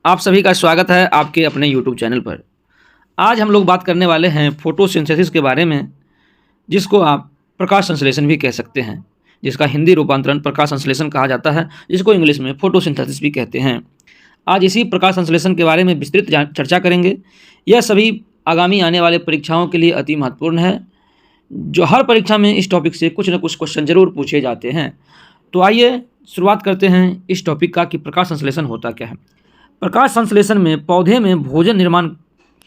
आप सभी का स्वागत है आपके अपने यूट्यूब चैनल पर। आज हम लोग बात करने वाले हैं फोटोसिंथेसिस के बारे में, जिसको आप प्रकाश संश्लेषण भी कह सकते हैं, जिसका हिंदी रूपांतरण प्रकाश संश्लेषण कहा जाता है, जिसको इंग्लिश में फोटोसिंथेसिस भी कहते हैं। आज इसी प्रकाश संश्लेषण के बारे में विस्तृत चर्चा करेंगे। यह सभी आगामी आने वाले परीक्षाओं के लिए अति महत्वपूर्ण है। जो हर परीक्षा में इस टॉपिक से कुछ न कुछ क्वेश्चन जरूर पूछे जाते हैं। तो आइए शुरुआत करते हैं इस टॉपिक का कि प्रकाश संश्लेषण होता क्या है। प्रकाश संश्लेषण में पौधे में भोजन निर्माण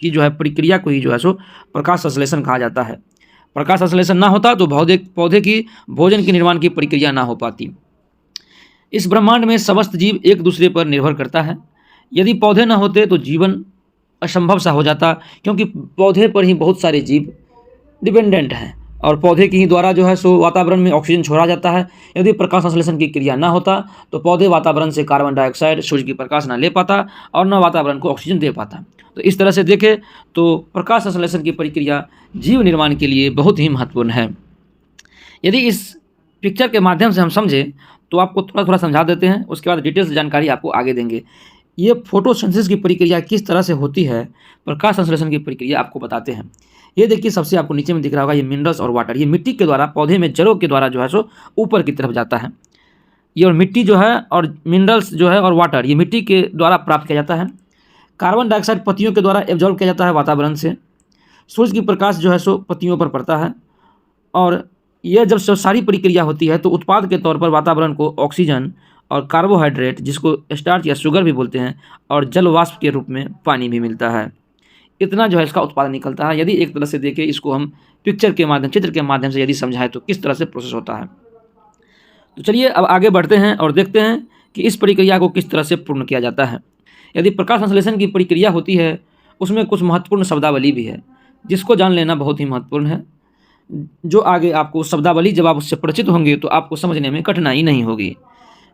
की प्रक्रिया को ही प्रकाश संश्लेषण कहा जाता है। प्रकाश संश्लेषण ना होता तो पौधे की भोजन के निर्माण की प्रक्रिया ना हो पाती। इस ब्रह्मांड में समस्त जीव एक दूसरे पर निर्भर करता है। यदि पौधे ना होते तो जीवन असंभव सा हो जाता, क्योंकि पौधे पर ही बहुत सारे जीव डिपेंडेंट हैं और पौधे के ही द्वारा वातावरण में ऑक्सीजन छोड़ा जाता है। यदि प्रकाश संश्लेषण की क्रिया ना होता तो पौधे वातावरण से कार्बन डाइऑक्साइड, सूर्य की प्रकाश ना ले पाता और न वातावरण को ऑक्सीजन दे पाता। तो इस तरह से देखें तो प्रकाश संश्लेषण की प्रक्रिया जीव निर्माण के लिए बहुत ही महत्वपूर्ण है। यदि इस पिक्चर के माध्यम से हम समझें तो आपको थोड़ा थोड़ा समझा देते हैं, उसके बाद डिटेल्स जानकारी आपको आगे देंगे। ये फोटोसिंथेसिस की प्रक्रिया किस तरह से होती है, प्रकाश संश्लेषण की प्रक्रिया आपको बताते हैं। ये देखिए, सबसे आपको नीचे में दिख रहा होगा ये मिनरल्स और वाटर। ये मिट्टी के द्वारा पौधे में जड़ों के द्वारा ऊपर की तरफ जाता है। ये और मिट्टी और मिनरल्स और वाटर ये मिट्टी के द्वारा प्राप्त किया जाता है। कार्बन डाइऑक्साइड पत्तियों के द्वारा एब्जॉर्ब किया जाता है वातावरण से। सूर्य की प्रकाश पत्तियों पर पड़ता है और यह जब सारी प्रक्रिया होती है तो उत्पाद के तौर पर वातावरण को ऑक्सीजन और कार्बोहाइड्रेट, जिसको स्टार्च या शुगर भी बोलते हैं, और जल वाष्प के रूप में पानी भी मिलता है। इतना इसका उत्पादन निकलता है। यदि एक तरह से देखें, इसको हम चित्र के माध्यम से यदि समझाएं तो किस तरह से प्रोसेस होता है। तो चलिए अब आगे बढ़ते हैं और देखते हैं कि इस प्रक्रिया को किस तरह से पूर्ण किया जाता है। यदि प्रकाश संश्लेषण की प्रक्रिया होती है, उसमें कुछ महत्वपूर्ण शब्दावली भी है, जिसको जान लेना बहुत ही महत्वपूर्ण है। जो आगे आपको शब्दावली, जब आप उससे परिचित होंगे तो आपको समझने में कठिनाई नहीं होगी।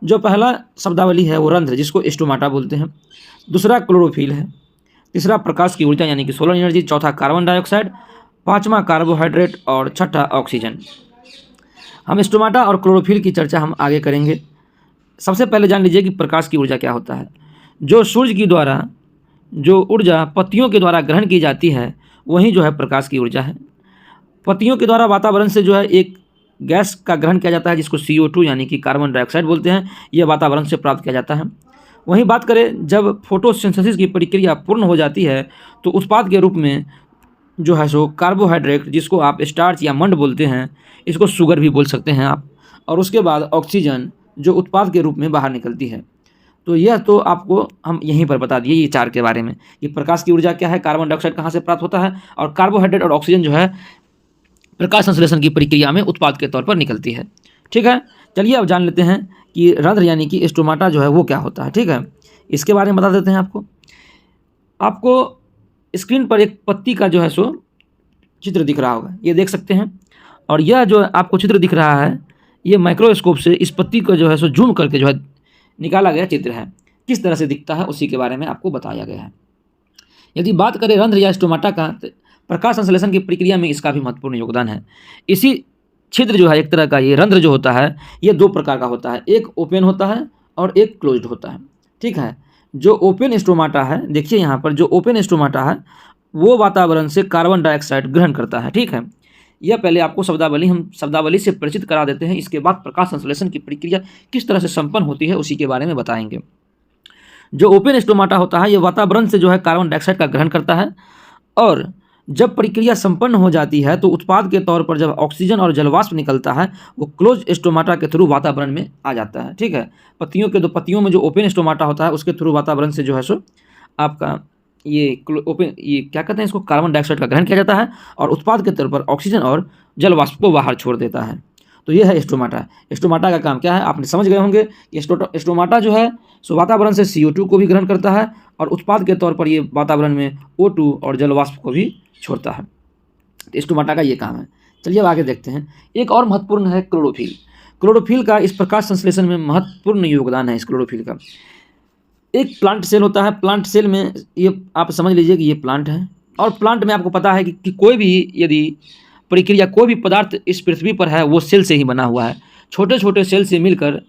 जो पहला शब्दावली है वो रंध्र, जिसको स्टोमाटा बोलते हैं। दूसरा क्लोरोफिल है। तीसरा प्रकाश की ऊर्जा यानी कि सोलर एनर्जी। चौथा कार्बन डाइऑक्साइड। पांचवा कार्बोहाइड्रेट और छठा ऑक्सीजन। हम स्टोमाटा और क्लोरोफिल की चर्चा हम आगे करेंगे। सबसे पहले जान लीजिए कि प्रकाश की ऊर्जा क्या होता है। जो सूर्य की द्वारा जो ऊर्जा पत्तियों के द्वारा ग्रहण की जाती है वही प्रकाश की ऊर्जा है। पत्तियों के द्वारा वातावरण से एक गैस का ग्रहण किया जाता है, जिसको CO2 यानी कि कार्बन डाइऑक्साइड बोलते हैं। यह वातावरण से प्राप्त किया जाता है। वहीं बात करें, जब फोटोसिंथेसिस की प्रक्रिया पूर्ण हो जाती है तो उत्पाद के रूप में कार्बोहाइड्रेट, जिसको आप स्टार्च या मंड बोलते हैं, इसको शुगर भी बोल सकते हैं आप, और उसके बाद ऑक्सीजन जो उत्पाद के रूप में बाहर निकलती है। तो यह तो आपको हम यहीं पर बता दिए, ये चार के बारे में कि प्रकाश की ऊर्जा क्या है, कार्बन डाइऑक्साइड कहाँ से प्राप्त होता है, और कार्बोहाइड्रेट और ऑक्सीजन प्रकाश संश्लेषण की प्रक्रिया में उत्पाद के तौर पर निकलती है। ठीक है, चलिए अब जान लेते हैं कि रंध्र यानी कि स्टोमाटा वो क्या होता है। ठीक है, इसके बारे में बता देते हैं आपको स्क्रीन पर एक पत्ती का चित्र दिख रहा होगा, ये देख सकते हैं। और यह आपको चित्र दिख रहा है, ये माइक्रोस्कोप से इस पत्ती को जूम करके निकाला गया चित्र है। किस तरह से दिखता है उसी के बारे में आपको बताया गया है। यदि बात करें रंध्र या स्टोमाटा का, प्रकाश संश्लेषण की प्रक्रिया में इसका भी महत्वपूर्ण योगदान है। इसी छिद्र एक तरह का, ये रंध्र होता है, ये दो प्रकार का होता है। एक ओपन होता है और एक क्लोज्ड होता है। ठीक है, जो ओपन स्टोमाटा है, देखिए यहाँ पर जो ओपन स्टोमाटा है वो वातावरण से कार्बन डाइऑक्साइड ग्रहण करता है। ठीक है, यह पहले आपको शब्दावली से परिचित करा देते हैं। इसके बाद प्रकाश संश्लेषण की प्रक्रिया किस तरह से संपन्न होती है उसी के बारे में बताएंगे। जो ओपन स्टोमाटा होता है, ये वातावरण से कार्बन डाइऑक्साइड का ग्रहण करता है, और जब प्रक्रिया संपन्न हो जाती है तो उत्पाद के तौर पर जब ऑक्सीजन और जलवाष्प निकलता है वो क्लोज स्टोमाटा के थ्रू वातावरण में आ जाता है। ठीक है, पत्तियों में जो ओपन स्टोमाटा होता है उसके थ्रू वातावरण से आपका ये क्या कहते हैं, इसको कार्बन डाइऑक्साइड का ग्रहण किया जाता है और उत्पाद के तौर पर ऑक्सीजन और जलवाष्प को बाहर छोड़ देता है। तो यह है स्टोमाटा। स्टोमाटा का काम क्या है, आपने समझ गए होंगे कि स्टोमाटा वातावरण से CO2 को भी ग्रहण करता है और उत्पाद के तौर पर ये वातावरण में O2 और जलवाष्प को भी छोड़ता है। तो स्टोमाटा का ये काम है। चलिए अब आगे देखते हैं। एक और महत्वपूर्ण है क्लोरोफिल। क्लोरोफिल का इस प्रकाश संश्लेषण में महत्वपूर्ण योगदान है। इस क्लोरोफिल का एक प्लांट सेल होता है। प्लांट सेल में ये आप समझ लीजिए कि ये प्लांट है, और प्लांट में आपको पता है कि कोई भी यदि प्रक्रिया, कोई भी पदार्थ इस पृथ्वी पर है वो सेल से ही बना हुआ है। छोटे छोटे सेल से मिलकर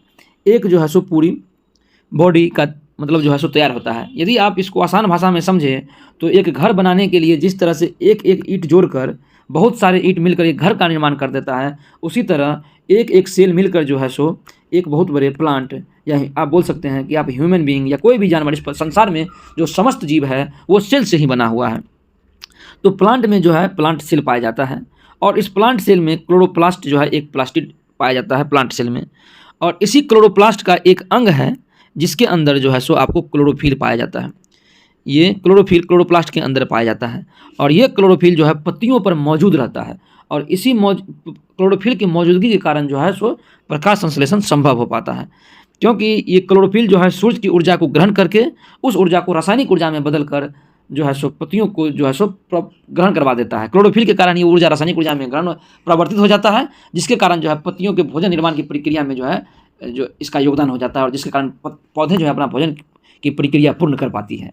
एक पूरी बॉडी का मतलब जो है सो तैयार होता है। यदि आप इसको आसान भाषा में समझें तो एक घर बनाने के लिए जिस तरह से एक एक ईंट जोड़कर बहुत सारे ईंट मिलकर एक घर का निर्माण कर देता है, उसी तरह एक एक सेल मिलकर जो है सो एक बहुत बड़े प्लांट, या आप बोल सकते हैं कि आप ह्यूमन बीइंग या कोई भी जानवर इस संसार में जो समस्त जीव है वो सेल से ही बना हुआ है। तो प्लांट में जो है प्लांट सेल पाया जाता है, और इस प्लांट सेल में क्लोरोप्लास्ट जो है एक प्लास्टिड पाया जाता है प्लांट सेल में, और इसी क्लोरोप्लास्ट का एक अंग है जिसके अंदर जो है सो आपको क्लोरोफिल पाया जाता है। ये क्लोरोफिल क्लोरोप्लास्ट के अंदर पाया जाता है, और ये क्लोरोफिल जो है पत्तियों पर मौजूद रहता है, और इसी क्लोरोफिल की मौजूदगी के कारण जो है सो प्रकाश संश्लेषण संभव हो पाता है। क्योंकि ये क्लोरोफिल जो है सूर्य की ऊर्जा को ग्रहण करके उस ऊर्जा को रासायनिक ऊर्जा में बदल कर जो है सो पत्तियों को जो है सो ग्रहण करवा देता है। क्लोरोफिल के कारण ये ऊर्जा रासायनिक ऊर्जा में ग्रहण परिवर्तित हो जाता है, जिसके कारण जो है पत्तियों के भोजन निर्माण की प्रक्रिया में जो है जो इसका योगदान हो जाता है, और जिसके कारण पौधे जो है अपना भोजन की प्रक्रिया पूर्ण कर पाती है।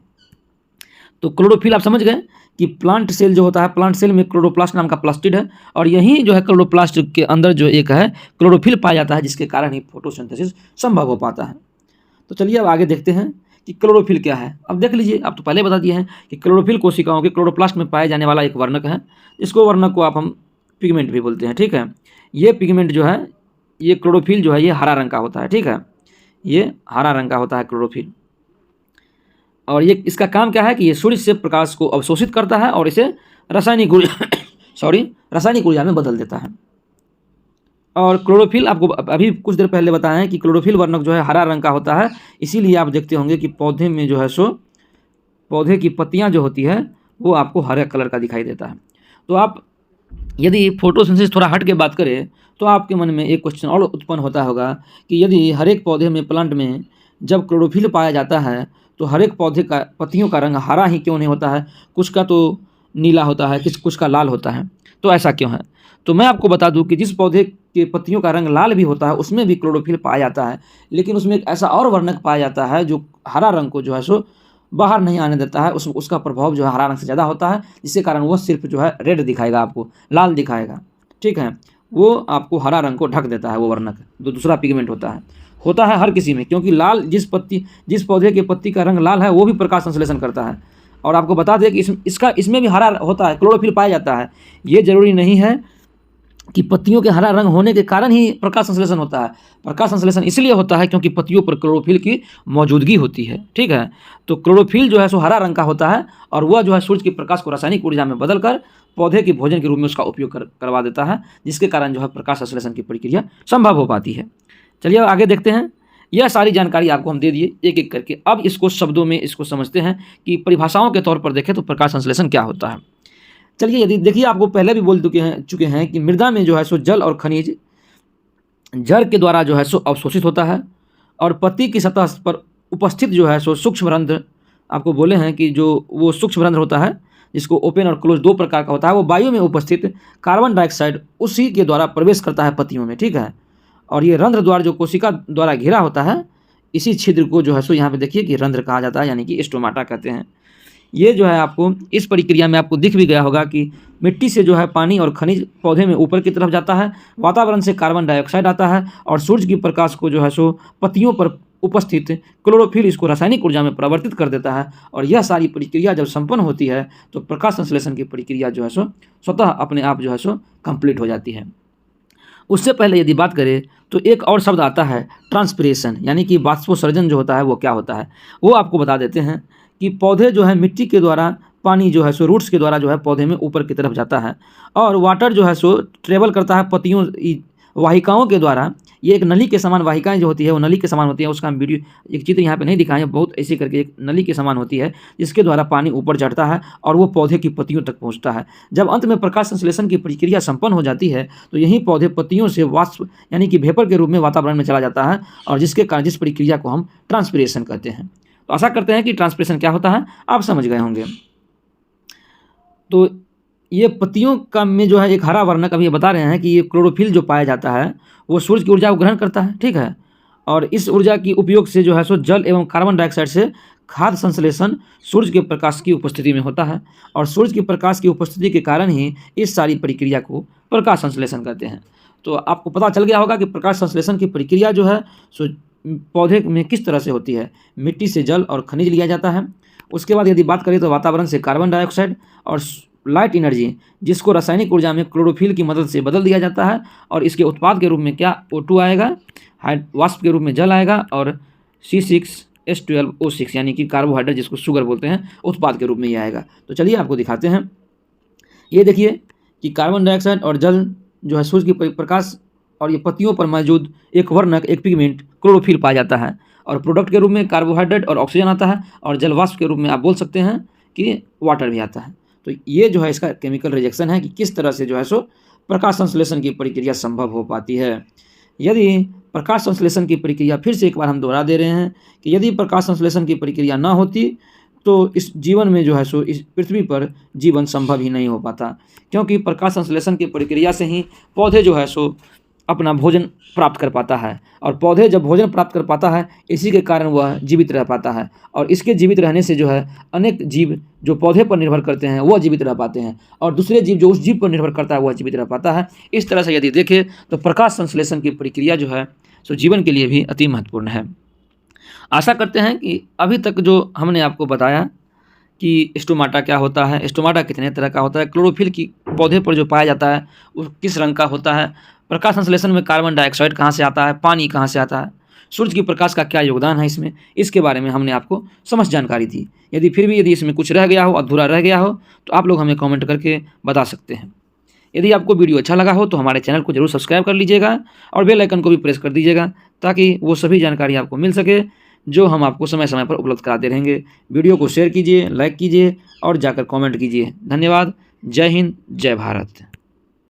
तो क्लोरोफिल आप समझ गए कि प्लांट सेल जो होता है, प्लांट सेल में क्लोरोप्लास्ट नाम का प्लास्टिड है, और यही जो है क्लोरोप्लास्ट के अंदर जो एक है क्लोरोफिल पाया जाता है, जिसके कारण ही फोटोसिंथेसिस संभव हो पाता है। तो चलिए अब आगे देखते हैं कि क्लोरोफिल क्या है। अब देख लीजिए, आप तो पहले बता दिए हैं कि क्लोरोफिल कोशिकाओं के क्लोरोप्लास्ट में पाए जाने वाला एक वर्णक है। इसको वर्णक को आप हम पिगमेंट भी बोलते हैं, ठीक है। ये पिगमेंट जो है, ये क्लोरोफिल जो है ये हरा रंग का होता है, ठीक है। ये हरा रंग का होता है क्लोरोफिल, और ये इसका काम क्या है कि ये सूर्य से प्रकाश को अवशोषित करता है और इसे रासायनिक रासायनिक ऊर्जा में बदल देता है। और क्लोरोफिल आपको अभी कुछ देर पहले बताया है कि क्लोरोफिल वर्णक जो है हरा रंग का होता है। इसीलिए आप देखते होंगे कि पौधे में जो है सो पौधे की पत्तियां जो होती है वो आपको हरे कलर का दिखाई देता है। तो आप यदि फोटोसिंथेसिस थोड़ा हट के बात करें तो आपके मन में एक क्वेश्चन और उत्पन्न होता होगा कि यदि हर एक पौधे में, प्लांट में जब क्लोरोफिल पाया जाता है तो हर एक पौधे का पत्तियों का रंग हरा ही क्यों नहीं होता है? कुछ का तो नीला होता है, कुछ का लाल होता है, तो ऐसा क्यों है? तो मैं आपको बता दूं कि जिस पौधे के पत्तियों का रंग लाल भी होता है उसमें भी क्लोरोफिल पाया जाता है, लेकिन उसमें एक ऐसा और वर्णक पाया जाता है जो हरा रंग को जो है सो बाहर नहीं आने देता है। उसका प्रभाव जो है हरा रंग से ज़्यादा होता है, जिसके कारण वह सिर्फ जो है रेड दिखाएगा, आपको लाल दिखाएगा, ठीक है। वो आपको हरा रंग को ढक देता है, वो वर्णक जो दूसरा पिगमेंट होता है हर किसी में, क्योंकि लाल जिस पौधे के पत्ती का रंग लाल है वो भी प्रकाश संश्लेषण करता है। और आपको बता दें कि इसमें भी हरा होता है, क्लोरोफिल पाया जाता है। ये जरूरी नहीं है कि पत्तियों के हरा रंग होने के कारण ही प्रकाश संश्लेषण होता है। प्रकाश संश्लेषण इसलिए होता है क्योंकि पत्तियों पर क्लोरोफिल की मौजूदगी होती है, ठीक है। तो क्लोरोफिल जो है सो हरा रंग का होता है, और वह जो है सूर्य के प्रकाश को रासायनिक ऊर्जा में बदलकर पौधे के भोजन के रूप में उसका उपयोग करवा देता है, जिसके कारण जो है प्रकाश संश्लेषण की प्रक्रिया संभव हो पाती है। चलिए आगे देखते हैं। यह सारी जानकारी आपको हम दे दिए एक एक करके। अब इसको शब्दों में इसको समझते हैं कि परिभाषाओं के तौर पर देखें तो प्रकाश संश्लेषण क्या होता है। चलिए, यदि देखिए, आपको पहले भी बोल चुके हैं कि मृदा में जो है सो जल और खनिज जड़ के द्वारा जो है सो अवशोषित होता है, और पत्ती की सतह पर उपस्थित जो है सो सूक्ष्म रंध्र, आपको बोले हैं कि जो वो सूक्ष्म रंध्र होता है जिसको ओपन और क्लोज दो प्रकार का होता है, वो वायु में उपस्थित कार्बन डाइऑक्साइड उसी के द्वारा प्रवेश करता है पत्तियों में, ठीक है। और ये रंध्र द्वार जो कोशिका द्वारा घिरा होता है, इसी छिद्र को जो है सो यहाँ पे देखिए कि रंध्र कहा जाता है, यानी कि स्टोमाटा कहते हैं। ये जो है आपको इस प्रक्रिया में आपको दिख भी गया होगा कि मिट्टी से जो है पानी और खनिज पौधे में ऊपर की तरफ जाता है, वातावरण से कार्बन डाइऑक्साइड आता है, और सूर्य की प्रकाश को जो है सो पत्तियों पर उपस्थित क्लोरोफिल इसको रासायनिक ऊर्जा में परिवर्तित कर देता है। और यह सारी प्रक्रिया जब संपन्न होती है तो प्रकाश संश्लेषण की प्रक्रिया जो है सो स्वतः अपने आप जो है सो कंप्लीट हो जाती है। उससे पहले यदि बात करें तो एक और शब्द आता है ट्रांसपिरेशन, यानी कि बाष्पोत्सर्जन जो होता है वो क्या होता है, वो आपको बता देते हैं कि पौधे जो है मिट्टी के द्वारा पानी जो है सो रूट्स के द्वारा जो है पौधे में ऊपर की तरफ जाता है, और वाटर जो है सो ट्रेवल करता है पत्तियों वाहिकाओं के द्वारा। ये एक नली के समान वाहिकाएं जो होती है वो नली के समान होती है। उसका हम वीडियो एक चित्र यहाँ पे नहीं दिखाएं, बहुत ऐसे करके एक नली के समान होती है जिसके द्वारा पानी ऊपर चढ़ता है और वो पौधे की पत्तियों तक पहुँचता है। जब अंत में प्रकाश संश्लेषण की प्रक्रिया संपन्न हो जाती है तो यही पौधे पत्तियों से वाष्प यानी कि वेपर के रूप में वातावरण में चला जाता है, और जिसके कारण जिस प्रक्रिया को हम ट्रांसपिरेशन कहते हैं। तो आशा करते हैं कि ट्रांसपिरेशन क्या होता है आप समझ गए होंगे। तो ये पत्तियों का में जो है एक हरा वर्णक अभी बता रहे हैं कि ये क्लोरोफिल जो पाया जाता है वो सूर्य की ऊर्जा को ग्रहण करता है, ठीक है। और इस ऊर्जा की उपयोग से जो है सो जल एवं कार्बन डाइऑक्साइड से खाद्य संश्लेषण सूर्य के प्रकाश की उपस्थिति में होता है, और सूर्य के प्रकाश की उपस्थिति के कारण ही इस सारी प्रक्रिया को प्रकाश संश्लेषण कहते हैं। तो आपको पता चल गया होगा कि प्रकाश संश्लेषण की प्रक्रिया जो है सो पौधे में किस तरह से होती है? मिट्टी से जल और खनिज लिया जाता है। उसके बाद यदि बात करें तो वातावरण से कार्बन डाइऑक्साइड और लाइट एनर्जी, जिसको रासायनिक ऊर्जा में क्लोरोफिल की मदद से बदल दिया जाता है, और इसके उत्पाद के रूप में क्या O2 आएगा, वाष्प के रूप में जल आएगा, और C6H12O6 यानी कि कार्बोहाइड्रेट जिसको शुगर बोलते हैं, उत्पाद के रूप में ये आएगा। तो चलिए आपको दिखाते हैं। ये देखिए कि कार्बन डाइऑक्साइड और जल जो है सूर्य की प्रकाश और ये पत्तियों पर मौजूद एक वर्णक, एक पिगमेंट क्लोरोफिल पाया जाता है, और प्रोडक्ट के रूप में कार्बोहाइड्रेट और ऑक्सीजन आता है, और जलवाष्प के रूप में आप बोल सकते हैं कि वाटर भी आता है। तो ये जो है इसका केमिकल रिएक्शन है कि किस तरह से जो है सो प्रकाश संश्लेषण की प्रक्रिया संभव हो पाती है। यदि प्रकाश संश्लेषण की प्रक्रिया, फिर से एक बार हम दोहरा दे रहे हैं कि यदि प्रकाश संश्लेषण की प्रक्रिया ना होती तो इस जीवन में जो है सो इस पृथ्वी पर जीवन संभव ही नहीं हो पाता, क्योंकि प्रकाश संश्लेषण की प्रक्रिया से ही पौधे जो है सो अपना भोजन प्राप्त कर पाता है, और पौधे जब भोजन प्राप्त कर पाता है इसी के कारण वह जीवित रह पाता है, और इसके जीवित रहने से जो है अनेक जीव जो पौधे पर निर्भर करते हैं वह जीवित रह पाते हैं, और दूसरे जीव जो उस जीव पर निर्भर करता है वह जीवित रह पाता है। इस तरह से यदि देखें तो प्रकाश संश्लेषण की प्रक्रिया जो है सो जीवन के लिए भी अति महत्वपूर्ण है। आशा करते हैं कि अभी तक जो हमने आपको बताया कि स्टोमाटा क्या होता है, स्टोमाटा कितने तरह का होता है, क्लोरोफिल की पौधे पर जो पाया जाता है वो किस रंग का होता है, प्रकाश संश्लेषण में कार्बन डाइऑक्साइड कहाँ से आता है, पानी कहाँ से आता है, सूरज की प्रकाश का क्या योगदान है इसमें, इसके बारे में हमने आपको समस्त जानकारी दी। यदि फिर भी यदि इसमें कुछ रह गया हो, अधूरा रह गया हो, तो आप लोग हमें कमेंट करके बता सकते हैं। यदि आपको वीडियो अच्छा लगा हो तो हमारे चैनल को जरूर सब्सक्राइब कर लीजिएगा, और बेल आइकन को भी प्रेस कर दीजिएगा, ताकि वो सभी जानकारी आपको मिल सके जो हम आपको समय समय पर उपलब्ध कराते रहेंगे। वीडियो को शेयर कीजिए, लाइक कीजिए और जाकर कमेंट कीजिए। धन्यवाद। जय हिंद, जय भारत।